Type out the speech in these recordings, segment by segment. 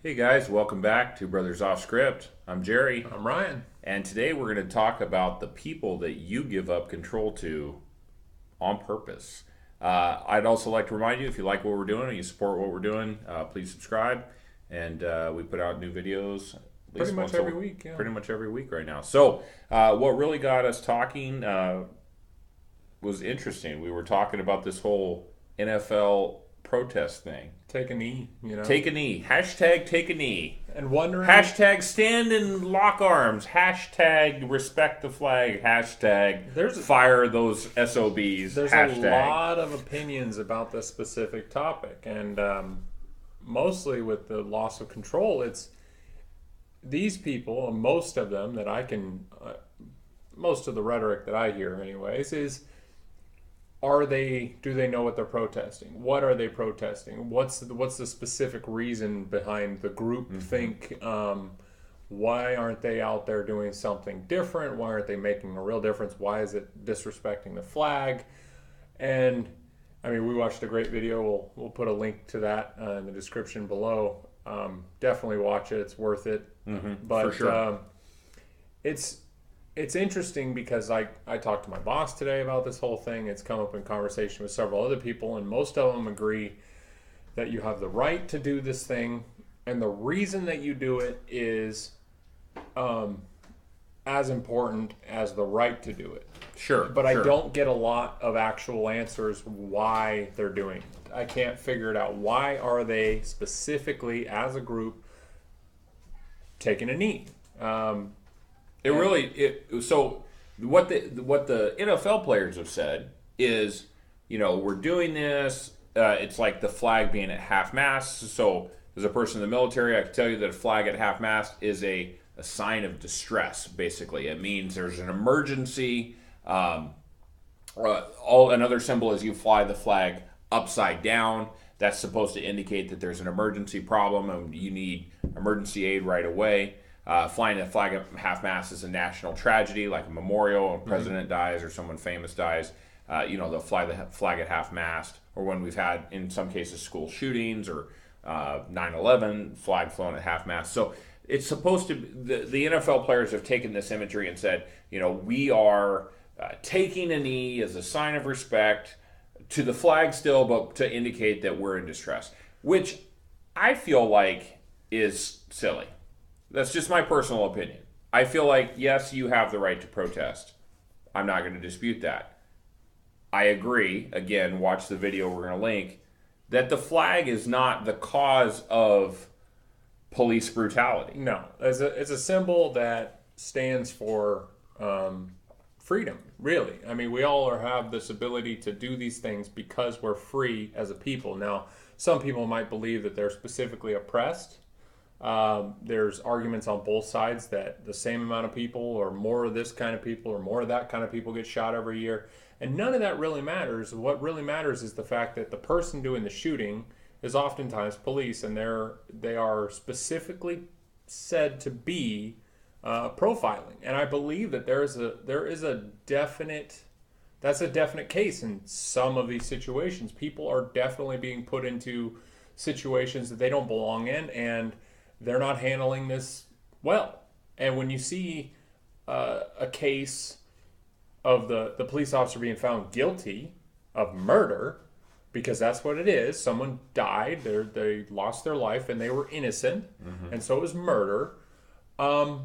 Hey guys, welcome back to Brothers Off Script. I'm Jerry, I'm Ryan. and today we're going to talk about the people that you give up control to on purpose. I'd also like to remind you, if you like what we're doing and you support what we're doing, please subscribe. And we put out new videos at Pretty least much every week, yeah. pretty much every week right now. So, what really got us talking was interesting. We were talking about this whole NFL protest thing. Take a knee, Take a knee. Hashtag take a knee. And wondering. Hashtag stand and lock arms. Hashtag respect the flag. Hashtag fire those SOBs. There's hashtag. a lot of opinions about this specific topic, and mostly with the loss of control, it's these people, most of them that I can, most of the rhetoric that I hear, anyways, is. Do they know what they're protesting? What are they protesting? What's the specific reason behind the group think? Why aren't they out there doing something different? Why aren't they making a real difference? Why is it disrespecting the flag? And I mean, we watched a great video. We'll put a link to that in the description below. Definitely watch it. It's worth it. For sure. It's interesting because I talked to my boss today about this whole thing. It's come up in conversation with several other people, and most of them agree that you have the right to do this thing, and the reason that you do it is as important as the right to do it. Sure. But I don't get a lot of actual answers why they're doing it. I can't figure it out. Why are they specifically, as a group, taking a knee? So what the NFL players have said is, we're doing this. It's like the flag being at half mast. So as a person in the military, I can tell you that a flag at half mast is a sign of distress. Basically, it means there's an emergency. Another symbol is you fly the flag upside down. That's supposed to indicate that there's an emergency problem and you need emergency aid right away. Flying a flag at half-mast is a national tragedy, like a memorial, a president dies or someone famous dies. They'll fly the flag at half-mast. Or when we've had, in some cases, school shootings or 9/11, flag flown at half-mast. So it's supposed to the NFL players have taken this imagery and said, we are taking a knee as a sign of respect to the flag still, but to indicate that we're in distress, which I feel like is silly. That's just my personal opinion. I feel like, yes, you have the right to protest. I'm not going to dispute that. I agree, again, watch the video we're going to link, that the flag is not the cause of police brutality. No, it's a symbol that stands for freedom, really. I mean, we all have this ability to do these things because we're free as a people. Now, some people might believe that they're specifically oppressed. There's arguments on both sides that the same amount of people or more of this kind of people or more of that kind of people get shot every year. And none of that really matters. What really matters is the fact that the person doing the shooting is oftentimes police, and they are specifically said to be profiling. And I believe that that's a definite case in some of these situations. People are definitely being put into situations that they don't belong in, and they're not handling this well. And when you see a case of the police officer being found guilty of murder, because that's what it is, someone died, they lost their life, and they were innocent, and so it was murder, or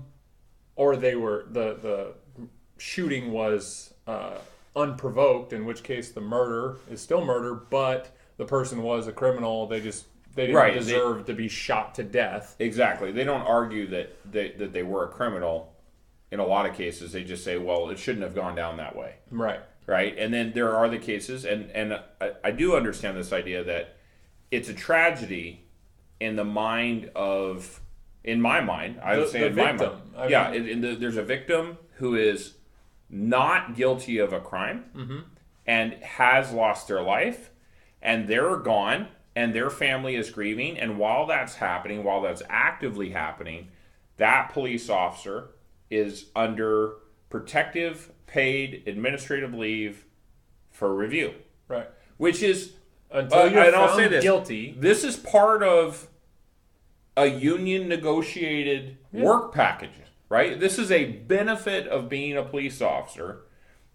the shooting was unprovoked, in which case the murder is still murder, but the person was a criminal. They didn't deserve to be shot to death. Exactly. They don't argue that they were a criminal. In a lot of cases, they just say, well, it shouldn't have gone down that way. Right? And then there are the cases, and I do understand this idea that it's a tragedy in my mind, I would say in my mind. There's a victim who is not guilty of a crime and has lost their life, and they're gone, and their family is grieving, and while that's actively happening, that police officer is under protective paid administrative leave for review. Right. Which is, until you're and found I'll say this, guilty. This is part of a union negotiated work package, right? This is a benefit of being a police officer,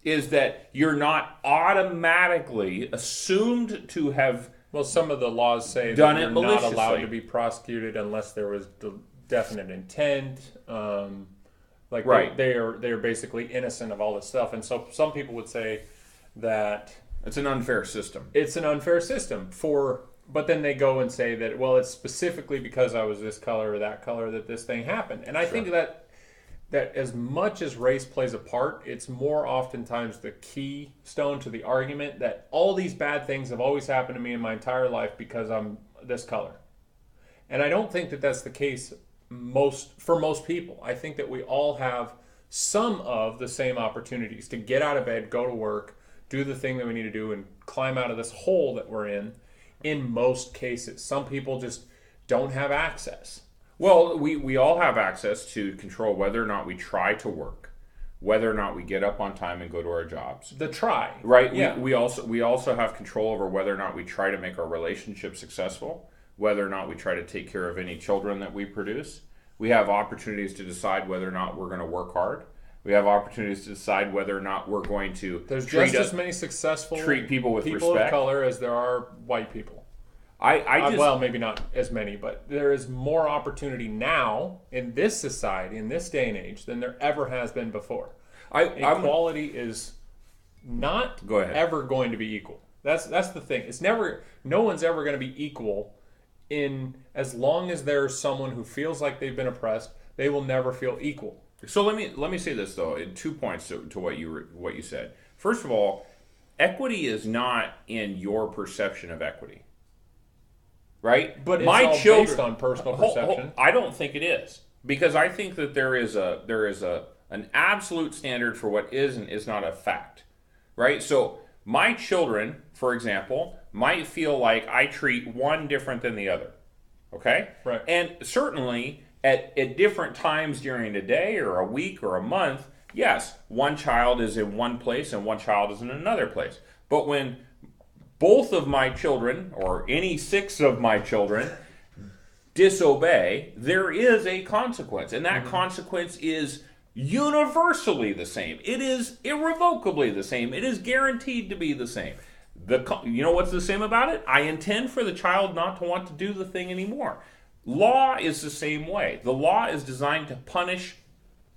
is that you're not automatically assumed to have. Well, some of the laws say that you're not maliciously. allowed to be prosecuted unless there was definite intent. Right. They're basically innocent of all this stuff, and so some people would say that It's an unfair system. it's an unfair system but then they go and say that, well, it's specifically because I was this color or that color that this thing happened. And I think that as much as race plays a part, it's more oftentimes the keystone to the argument that all these bad things have always happened to me in my entire life because I'm this color. And I don't think that that's the case for most people. I think that we all have some of the same opportunities to get out of bed, go to work, do the thing that we need to do, and climb out of this hole that we're in most cases. Some people just don't have access. Well, we all have access to control whether or not we try to work, whether or not we get up on time and go to our jobs. The try. Right. Yeah. We also have control over whether or not we try to make our relationship successful, whether or not we try to take care of any children that we produce. We have opportunities to decide whether or not we're going to work hard. We have opportunities to decide whether or not we're going to There's just as many successful treat people with people respect. of color as there are white people. Well, maybe not as many, but there is more opportunity now in this society, in this day and age, than there ever has been before. Equality is not ever going to be equal. That's the thing. It's never. No one's ever going to be equal in as long as there's someone who feels like they've been oppressed. They will never feel equal. So let me say this though, in 2 points to what you said. First of all, equity is not in your perception of equity. Right? But it's all based on personal perception. I don't think it is, because I think that there is an absolute standard for what is and is not a fact. Right? So my children, for example, might feel like I treat one different than the other. Okay? Right. And certainly at different times during the day or a week or a month, yes, one child is in one place and one child is in another place. But when both of my children, or any 6 of my children, disobey, there is a consequence. And that consequence is universally the same. It is irrevocably the same. It is guaranteed to be the same. You know what's the same about it? I intend for the child not to want to do the thing anymore. Law is the same way. The law is designed to punish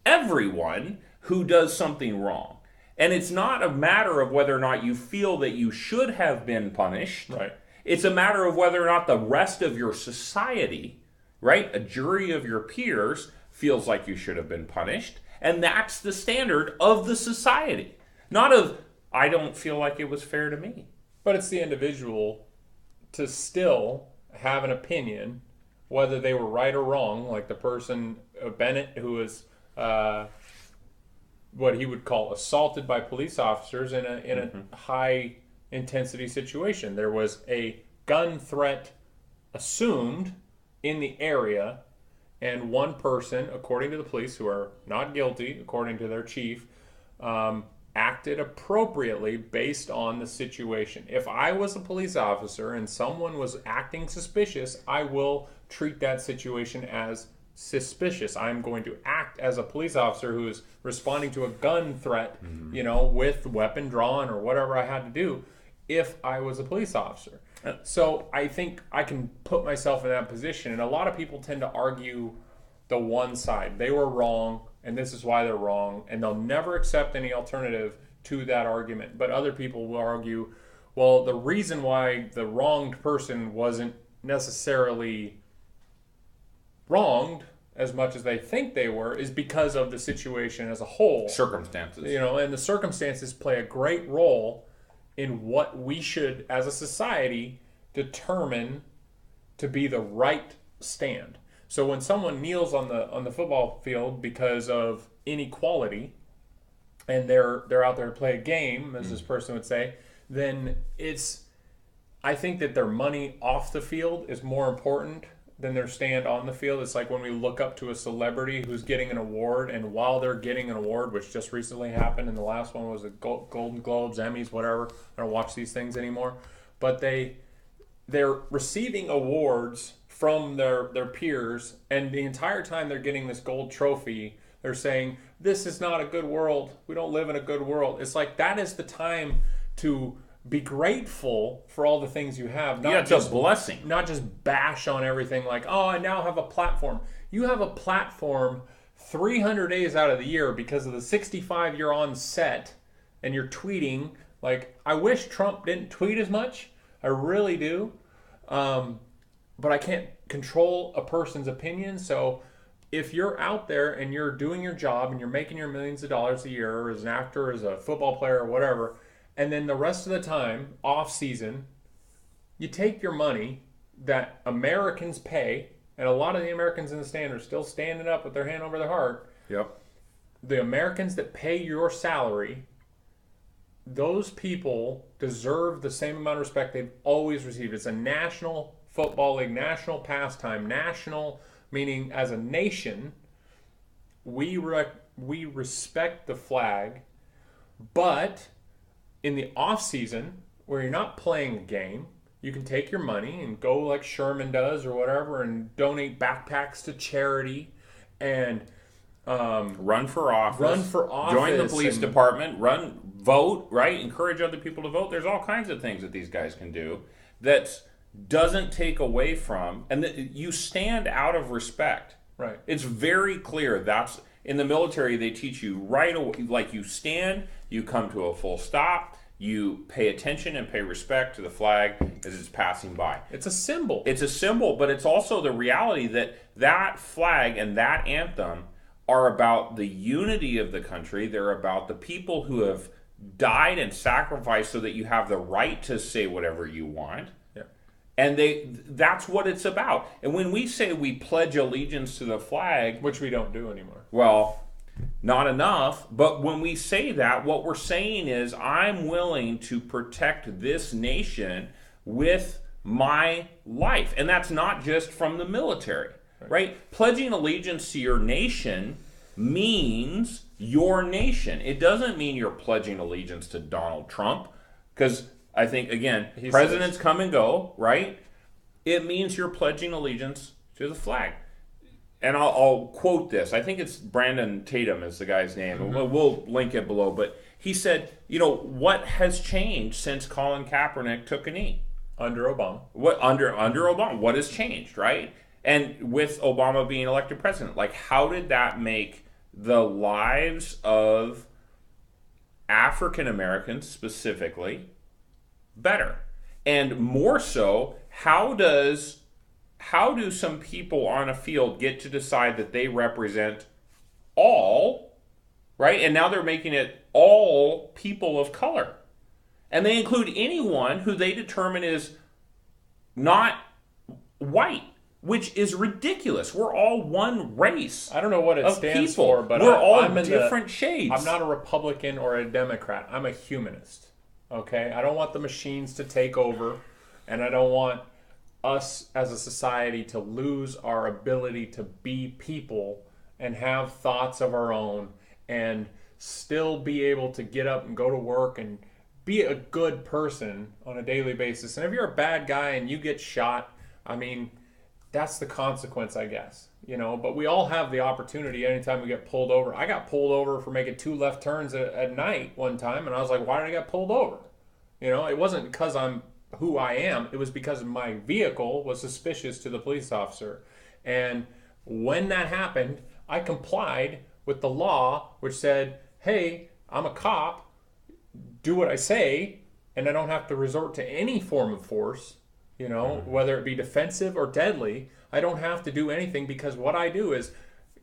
everyone who does something wrong. And it's not a matter of whether or not you feel that you should have been punished. Right. It's a matter of whether or not the rest of your society, right, a jury of your peers, feels like you should have been punished. And that's the standard of the society. Not of, I don't feel like it was fair to me. But it's the individual to still have an opinion, whether they were right or wrong, like the person, Bennett, who was what he would call assaulted by police officers in a high intensity situation. There was a gun threat assumed in the area, and one person, according to the police, who are not guilty, according to their chief, acted appropriately based on the situation. If I was a police officer and someone was acting suspicious, I will treat that situation as suspicious. I'm going to act as a police officer who is responding to a gun threat, with weapon drawn or whatever I had to do if I was a police officer. So I think I can put myself in that position. And a lot of people tend to argue the one side. They were wrong, and this is why they're wrong. And they'll never accept any alternative to that argument. But other people will argue, well, the reason why the wronged person wasn't necessarily wronged as much as they think they were is because of the situation as a whole. Circumstances. And the circumstances play a great role in what we should, as a society, determine to be the right stand. So when someone kneels on the football field because of inequality, and they're out there to play a game, as this person would say, then I think that their money off the field is more important than their stand on the field. It's like when we look up to a celebrity who's getting an award, and while they're getting an award, which just recently happened, and the last one was the Golden Globes, Emmys, whatever. I don't watch these things anymore. But they're receiving awards from their peers, and the entire time they're getting this gold trophy, they're saying, this is not a good world. We don't live in a good world. It's like that is the time to be grateful for all the things you have. Not it's just a blessing. Not just bash on everything like, oh, I now have a platform. You have a platform 300 days out of the year because of the 65 you're on set and you're tweeting. Like, I wish Trump didn't tweet as much. I really do. But I can't control a person's opinion. So if you're out there and you're doing your job and you're making your millions of dollars a year, or as an actor, as a football player, or whatever, and then the rest of the time, off season, you take your money that Americans pay, and a lot of the Americans in the stand are still standing up with their hand over their heart. Yep. The Americans that pay your salary, those people deserve the same amount of respect they've always received. It's a national football league, national pastime, national, meaning as a nation, we respect the flag, but in the off season, where you're not playing a game, you can take your money and go like Sherman does or whatever and donate backpacks to charity and run for office. Join the police department. Vote, right? Encourage other people to vote. There's all kinds of things that these guys can do that doesn't take away from, and you stand out of respect. Right. It's very clear. That's in the military. They teach you right away. Like, you stand, you come to a full stop, you pay attention and pay respect to the flag as it's passing by. It's a symbol. It's a symbol, but it's also the reality that that flag and that anthem are about the unity of the country. They're about the people who have died and sacrificed so that you have the right to say whatever you want. Yeah. And that's what it's about. And when we say we pledge allegiance to the flag, which we don't do anymore. Well, not enough. But when we say that, what we're saying is I'm willing to protect this nation with my life. And that's not just from the military, right? Pledging allegiance to your nation means your nation. It doesn't mean you're pledging allegiance to Donald Trump, because I think, again, presidents come and go, right? It means you're pledging allegiance to the flag. And I'll quote this. I think it's Brandon Tatum is the guy's name. Mm-hmm. We'll link it below. But he said, what has changed since Colin Kaepernick took a knee? Under Obama. Under Obama. What has changed, right? And with Obama being elected president, like, how did that make the lives of African Americans specifically better? And more so, how do some people on a field get to decide that they represent all, right? And now they're making it all people of color. And they include anyone who they determine is not white, which is ridiculous. We're all one race. I don't know what it stands people. for, but we're all different shades. I'm not a Republican or a Democrat. I'm a humanist. Okay? I don't want the machines to take over, and I don't want us as a society to lose our ability to be people and have thoughts of our own and still be able to get up and go to work and be a good person on a daily basis. And if you're a bad guy and you get shot, I mean, that's the consequence, I guess. But we all have the opportunity anytime we get pulled over. I got pulled over for making 2 left turns at night one time, and I was like, why did I get pulled over? It wasn't because I'm who I am. It was because my vehicle was suspicious to the police officer. And when that happened, I complied with the law, which said, hey, I'm a cop, do what I say, and I don't have to resort to any form of force, whether it be defensive or deadly. I don't have to do anything, because what I do is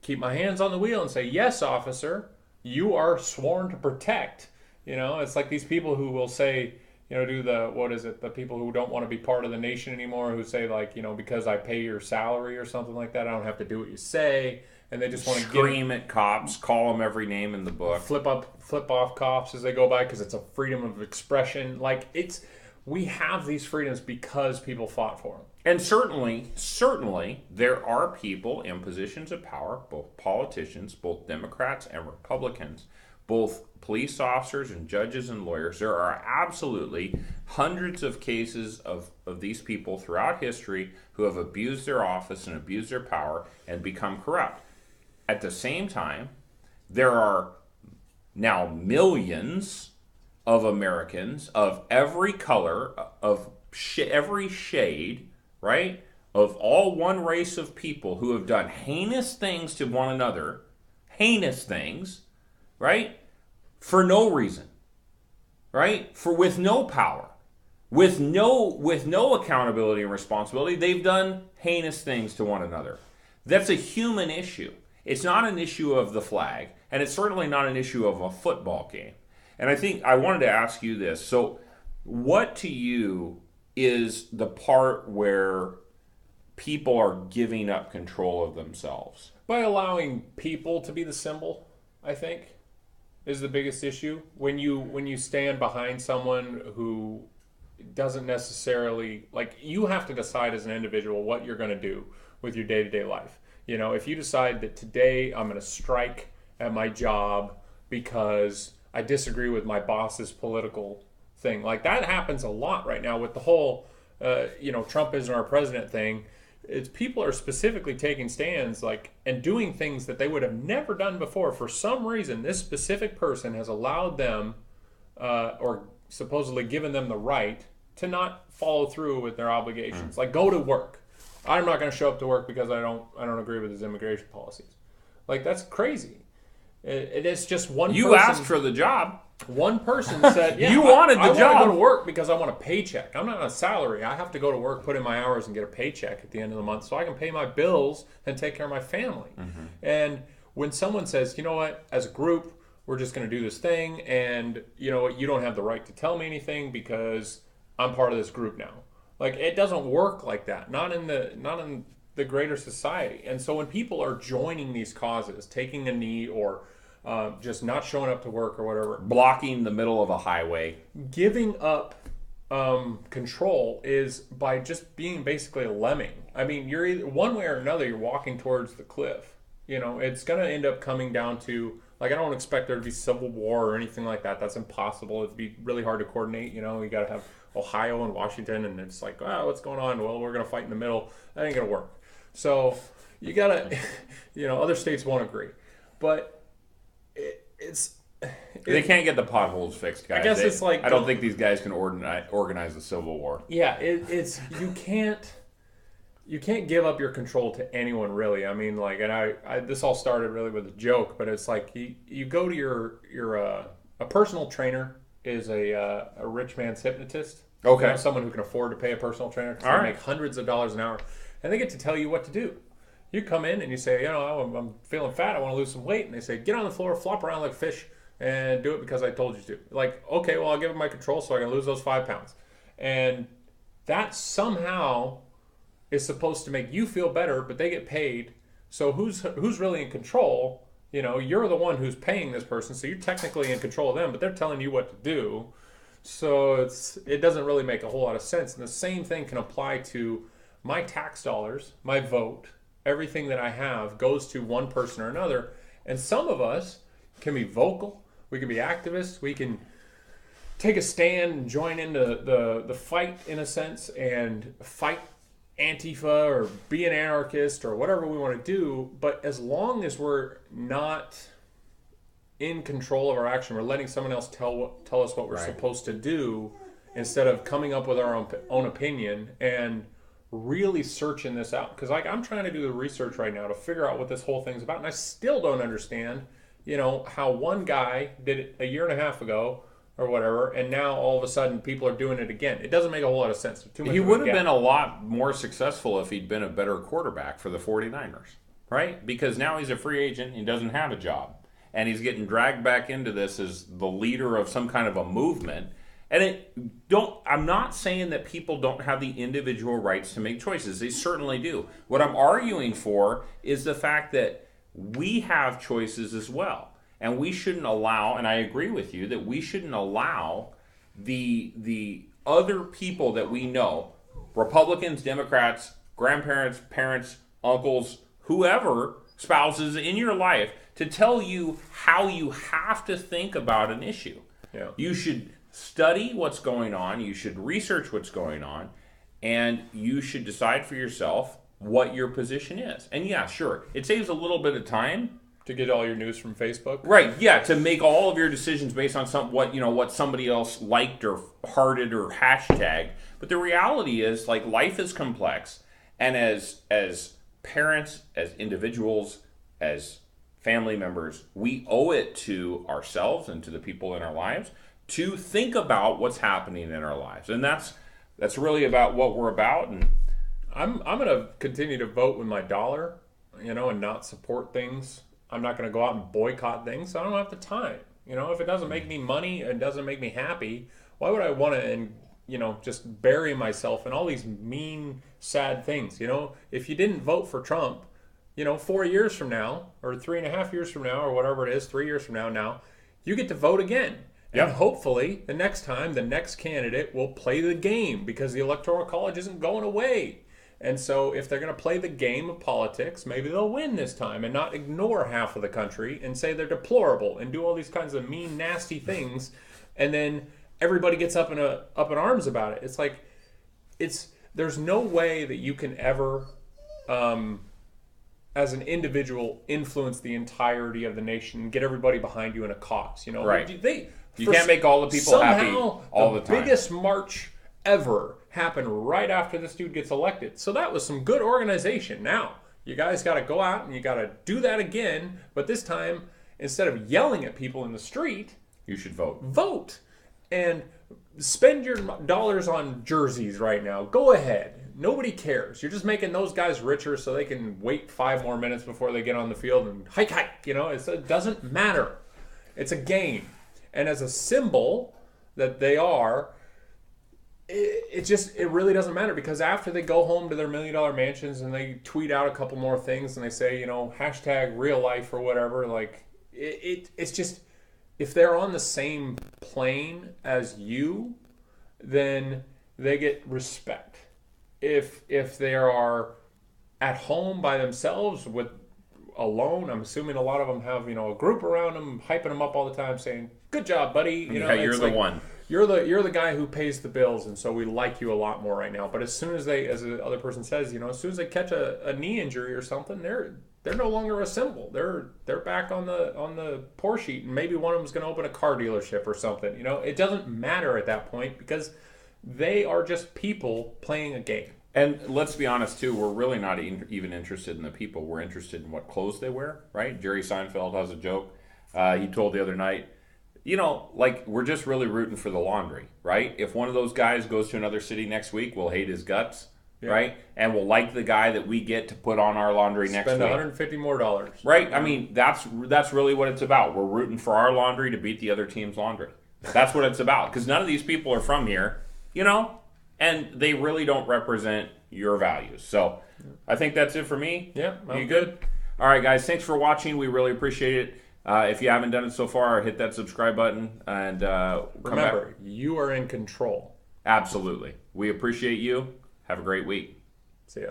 keep my hands on the wheel and say, yes, officer, you are sworn to protect. It's like these people who will say, do the people who don't want to be part of the nation anymore, who say, like, because I pay your salary or something like that, I don't have to do what you say. And they just want to scream at cops, call them every name in the book, flip off cops as they go by, because it's a freedom of expression. Like, we have these freedoms because people fought for them. And certainly, there are people in positions of power, both politicians, both Democrats and Republicans, both police officers and judges and lawyers. There are absolutely hundreds of cases of these people throughout history who have abused their office and abused their power and become corrupt. At the same time, there are now millions of Americans of every color, of every shade, right? Of all one race of people who have done heinous things to one another, heinous things, right? For no reason, right? With no power, with no accountability and responsibility, they've done heinous things to one another. That's a human issue. It's not an issue of the flag, and it's certainly not an issue of a football game. And I think I wanted to ask you this. So, what to you is the part where people are giving up control of themselves? By allowing people to be the symbol, I think, is the biggest issue. When you stand behind someone who doesn't necessarily, like, you have to decide as an individual what you're going to do with your day-to-day life. You know, if you decide that today I'm going to strike at my job because I disagree with my boss's political thing, like that happens a lot right now with the whole, Trump isn't our president thing. It's people are specifically taking stands and doing things that they would have never done before. For some reason, this specific person has allowed them or supposedly given them the right to not follow through with their obligations. Like, go to work. I'm not going to show up to work because I don't agree with his immigration policies. Like, that's crazy. It's just one person. You asked for the job. One person said, yeah, you wanted the job. I want to go to work because I want a paycheck. I'm not on a salary. I have to go to work, put in my hours, and get a paycheck at the end of the month so I can pay my bills and take care of my family. Mm-hmm. And when someone says, you know what, as a group, we're just going to do this thing, and you know what, you don't have the right to tell me anything because I'm part of this group now. Like, it doesn't work like that. Not in the greater society. And so when people are joining these causes, taking a knee or just not showing up to work or whatever, blocking the middle of a highway, giving up control is by just being basically a lemming. I mean, you're either one way or another, you're walking towards the cliff. You know, it's going to end up coming down to, like, I don't expect there to be civil war or anything like that. That's impossible. It'd be really hard to coordinate. You know, you got to have Ohio and Washington, and it's like, oh, what's going on? Well, we're going to fight in the middle. That ain't going to work. So you got to, other states won't agree. But they can't get the potholes fixed, guys. I guess it's like, I don't think these guys can organize a civil war. Yeah, it's you can't give up your control to anyone, really. I mean, like, and I this all started really with a joke, but it's like you go to your a personal trainer is a rich man's hypnotist. Okay. Someone who can afford to pay a personal trainer because they make hundreds of dollars an hour, and they get to tell you what to do. You come in and you say, I'm feeling fat, I want to lose some weight, and they say, get on the floor, flop around like a fish, and do it because I told you to. Like, okay, well, I'll give them my control so I can lose those 5 pounds. And that somehow is supposed to make you feel better, but they get paid. So who's really in control? You're the one who's paying this person, so you're technically in control of them, but they're telling you what to do. So it doesn't really make a whole lot of sense. And the same thing can apply to my tax dollars, my vote. Everything that I have goes to one person or another. And some of us can be vocal. We can be activists. We can take a stand and join into the fight, in a sense, and fight Antifa or be an anarchist or whatever we want to do. But as long as we're not in control of our action, we're letting someone else tell us what we're supposed to do instead of coming up with our own opinion and really searching this out. Because I'm trying to do the research right now to figure out what this whole thing's about, and I still don't understand how one guy did it a year and a half ago or whatever, and now all of a sudden people are doing it again. It doesn't make a whole lot of sense. He would have been a lot more successful if he'd been a better quarterback for the 49ers, right? Because now he's a free agent and he doesn't have a job, and he's getting dragged back into this as the leader of some kind of a movement. And I'm not saying that people don't have the individual rights to make choices. They certainly do. What I'm arguing for is the fact that we have choices as well. And we shouldn't allow, and I agree with you, that we shouldn't allow the other people that we know, Republicans, Democrats, grandparents, parents, uncles, whoever, spouses in your life to tell you how you have to think about an issue. Yeah. You should study what's going on, you should research what's going on, and you should decide for yourself what your position is. And yeah, sure, it saves a little bit of time. To get all your news from Facebook? Right, yeah, to make all of your decisions based on what somebody else liked or hearted or hashtagged. But the reality is, like, life is complex, and as parents, as individuals, as family members, we owe it to ourselves and to the people in our lives to think about what's happening in our lives. And that's really about what we're about. And I'm going to continue to vote with my dollar, and not support things. I'm not going to go out and boycott things. So I don't have the time. If it doesn't make me money and doesn't make me happy, why would I want to, just bury myself in all these mean, sad things? If you didn't vote for Trump, 4 years from now, or 3.5 years from now, or whatever it is, 3 years from now, you get to vote again. And hopefully, the next time, the next candidate will play the game, because the Electoral College isn't going away. And so if they're going to play the game of politics, maybe they'll win this time and not ignore half of the country and say they're deplorable and do all these kinds of mean, nasty things. And then everybody gets up in arms about it. It's like, there's no way that you can ever, as an individual, influence the entirety of the nation and get everybody behind you in a cause. Right. You can't make all the people happy all the time. The biggest march ever happened right after this dude gets elected. So that was some good organization. Now, you guys got to go out and you got to do that again. But this time, instead of yelling at people in the street, you should vote. Vote. And spend your dollars on jerseys right now. Go ahead. Nobody cares. You're just making those guys richer so they can wait 5 more minutes before they get on the field and hike. It doesn't matter. It's a game. And as a symbol that they are, it really doesn't matter, because after they go home to their $1 million mansions and they tweet out a couple more things and they say, hashtag real life or whatever, like it's just, if they're on the same plane as you, then they get respect. If they are at home by themselves alone, I'm assuming a lot of them have, a group around them, hyping them up all the time, saying, "Good job, buddy." You're the one. You're the guy who pays the bills, and so we like you a lot more right now. But as soon as as the other person says, as soon as they catch a knee injury or something, they're no longer a symbol. They're back on the poor sheet, and maybe one of them's going to open a car dealership or something. It doesn't matter at that point, because they are just people playing a game. And let's be honest, too, we're really not even interested in the people. We're interested in what clothes they wear, right? Jerry Seinfeld has a joke. He told the other night, we're just really rooting for the laundry, right? If one of those guys goes to another city next week, we'll hate his guts, right? And we'll like the guy that we get to put on our laundry next week. Spend $150 more. Right? I mean, that's really what it's about. We're rooting for our laundry to beat the other team's laundry. That's what it's about. Because none of these people are from here, and they really don't represent your values. So I think that's it for me. Yeah. You good? All right, guys. Thanks for watching. We really appreciate it. If you haven't done it so far, hit that subscribe button. And remember, you are in control. Absolutely. We appreciate you. Have a great week. See ya.